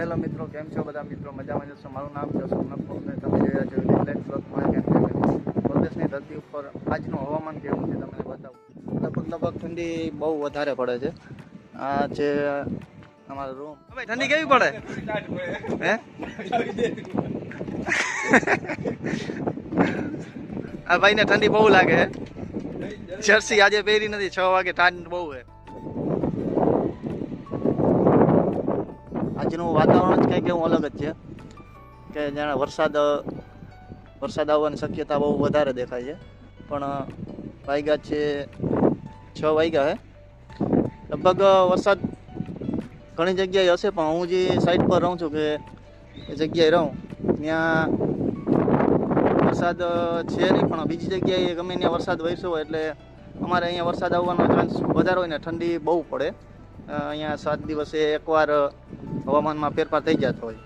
Hello મિત્રો, કેમ છો બધા મિત્રો? મજામાં જશો? મારું નામ છે અશોક નકપુર અને તમે જોઈ રહ્યા છો રિલેક્સ બ્લોગ માર્કેટ પ્રદેશની ધરતી ઉપર આજનું હવામાન કેવું છે તમને બતાવું. લગભગ ઠંડી બહુ વધારે પડે છે. આ છે અમારો રૂમ. ભાઈ ઠંડી કેવી પડે હે? આ ભાઈને ઠંડી બહુ લાગે હે. જર્સી આજે પહેરી નથી, 6 વાગે ઠંડ બહુ છે. આજનું વાતાવરણ જ કંઈક એવું અલગ જ છે કે જાણે વરસાદ આવવાની શક્યતા બહુ વધારે દેખાય છે. પણ વાગ્યા છે 6 વાગ્યા હે. લગભગ વરસાદ ઘણી જગ્યાએ હશે, પણ હું જે સાઈડ પર રહું છું કે એ જગ્યાએ રહું ત્યાં વરસાદ છે નહીં, પણ બીજી જગ્યાએ ગમે ત્યાં વરસાદ વરસ્યો હોય એટલે અમારે અહીંયા વરસાદ આવવાનો ચાન્સ વધારે હોય ને ઠંડી બહુ પડે. અહીંયા 7 દિવસે એકવાર હવામાનમાં ફેરફાર થઈ જતો હોય.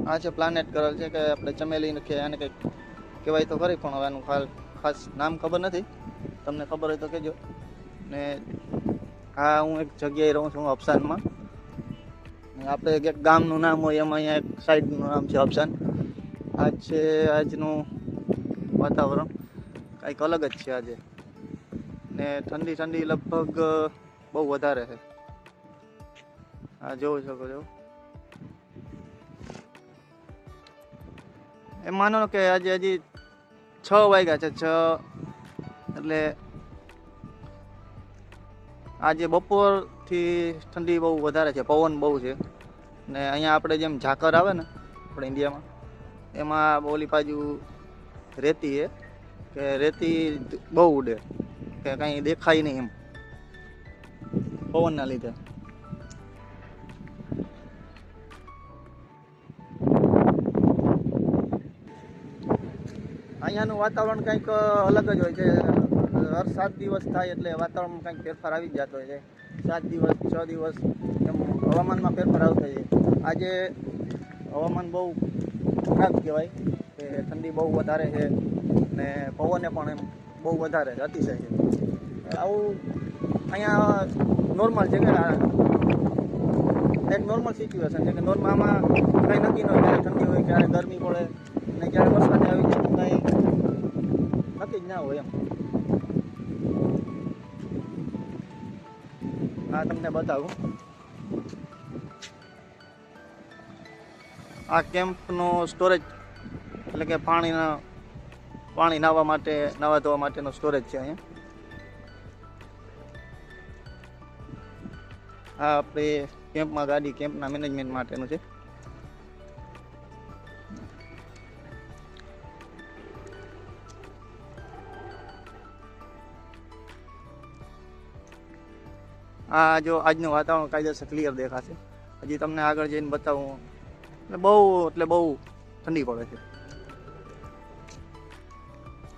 આ છે પ્લાનેટ કલર છે કે આપણે ચમેલી કે આને કંઈક કહેવાય તો ખરી, પણ હવે આનું ખાસ નામ ખબર નથી. તમને ખબર હોય તો કહેજો. ને આ હું એક જગ્યાએ રહું છું અફસાનમાં. આપણે એક ગામનું નામ હોય એમાં અહીંયા એક સાઈડનું નામ છે અફસાન. આજ છે આજનું વાતાવરણ કંઈક અલગ જ છે આજે. ને ઠંડી લગભગ બહુ વધારે છે. આ જોઈ શકો છો. એમ માનો કે આજે હજી 6 વાગ્યા છે. 6 એટલે આજે બપોરથી ઠંડી બહુ વધારે છે, પવન બહુ છે. ને અહીંયા આપણે જેમ ઝાકર આવે ને આપણે ઇન્ડિયામાં, એમાં ઓલી બાજુ રેતી છે કે રેતી બહુ ઉડે કે કંઈ દેખાય નહીં એમ પવનના લીધે. અહીંયાનું વાતાવરણ કંઈક અલગ જ હોય છે. હર 7 દિવસ થાય એટલે વાતાવરણમાં કંઈક ફેરફાર આવી જ જતો હોય છે. 7 દિવસ 6 દિવસ એમ હવામાનમાં ફેરફાર આવતો હોય છે. આજે હવામાન બહુ ખરાબ કહેવાય કે ઠંડી બહુ વધારે છે ને પવને પણ એમ બહુ વધારે છે, અતિશય છે. આવું અહીંયા નોર્મલ છે કે એક નોર્મલ સિચ્યુએશન છે કે નોર્મલ આમાં કંઈ નક્કી ન હોય, ક્યારે ઠંડી હોય, ક્યારે ગરમી પડે ને ક્યારે વરસાદ આવી જાય, કંઈ નક્કી જ ના હોય એમ. આ તમને બતાવું. આ કેમ્પનો સ્ટોરેજ એટલે કે પાણી નાવા ધોવા માટેનો સ્ટોરેજ છે અહીંયા. આ આપણે કેમ્પમાં કેમ્પના મેનેજમેન્ટ માટેનું છે. આ જો આજનું વાતાવરણ કાયદેસર ક્લિયર દેખાશે. હજી તમને આગળ જઈને બતાવું. એટલે બહુ ઠંડી પડે છે.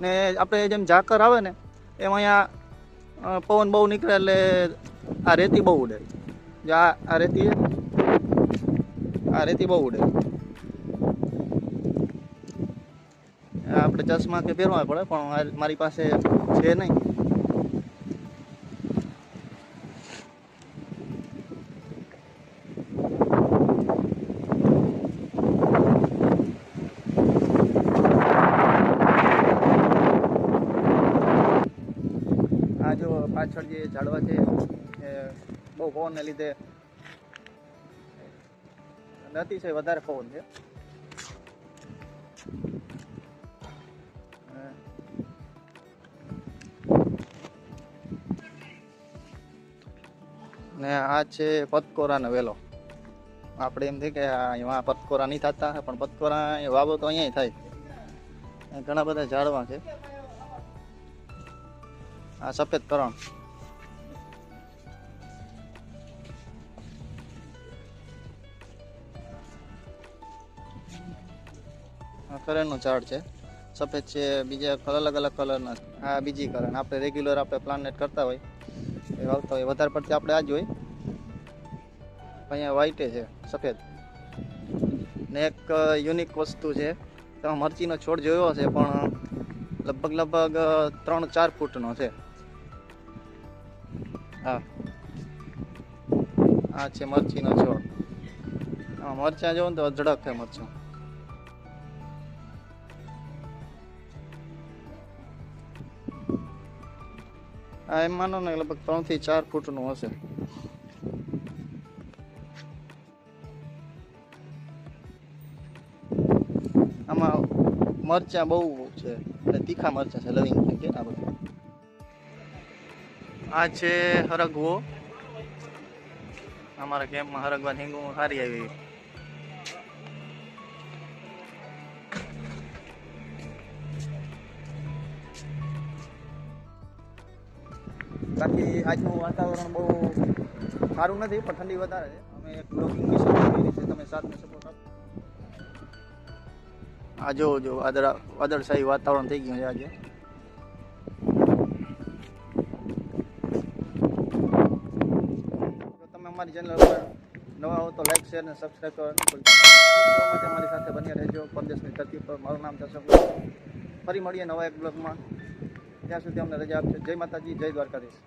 ને આપણે જેમ ઝાકર આવે ને એમ અહીંયા પવન બહુ નીકળે એટલે આ રેતી બહુ ઉડે. આ રેતી બહુ ઉડે. આપણે ચશ્મા કે પહેરવા પડે, પણ મારી પાસે છે નહીં. આ જો પાછળ જે ઝાડવા છે એ બહુ પવનને લીધે અતિશય વધારે પવન છે. ને આ છે પતકોરાનો વેલો. આપણે એમ થાય કે એમાં પતકોરા નહીં થતા, પણ પતકોરા વાવો તો અહીંયા થાય. ઘણા બધા ઝાડવા છે. આ સફેદ કરણ, કરેણનું ઝાડ છે. સફેદ છે, બીજા અલગ કલરના. આ બીજી કરણ આપણે રેગ્યુલર આપણે પ્લાનેટ કરતા હોય એ વાવતા હોય. વધારે પડતી આપણે આ જ હોય. અહીંયા વ્હાઈટે છે, સફેદ. ને એક યુનિક વસ્તુ છે, તમે મરચીનો છોડ જોયો હશે, પણ લગભગ 3-4 ફૂટનો છે. હા આ છે મરચીનો છોડ. આમાં મરચાં જોવો ને તો અઢળક છે મરચાં. આ એમ માનો ને લગભગ 3 થી 4 ફૂટનું હશે. આમાં મરચાં બહુ છે એટલે તીખા મરચાં છે, લવિંગ કે આ બધું. આ છે હરગવો. અમારા કેમ્પમાં હરગવા હિંગુ સારી આવી. બાકી આજનું વાતાવરણ બહુ સારું નથી, પણ ઠંડી વધારે છે. અમે એક બ્લોગિંગની શરૂઆત કરી છે, તમે સાથને સપોર્ટ આપો. આ જો વાદળશાહી વાતાવરણ થઈ ગયું છે આજે. જો તમે અમારી ચેનલ પર નવા હો તો લાઈક, શેર અને સબસ્ક્રાઈબ કરવાનું ભૂલતા નહીં. માટે અમારી સાથે બન્યા રહેજો. પરદેશની ધરતી પર મારું નામ થશે. ફરી મળીએ નવા એક બ્લોગમાં. ત્યાં સુધી અમને રજા આપજો. જય માતાજી, જય દ્વારકાધીશ.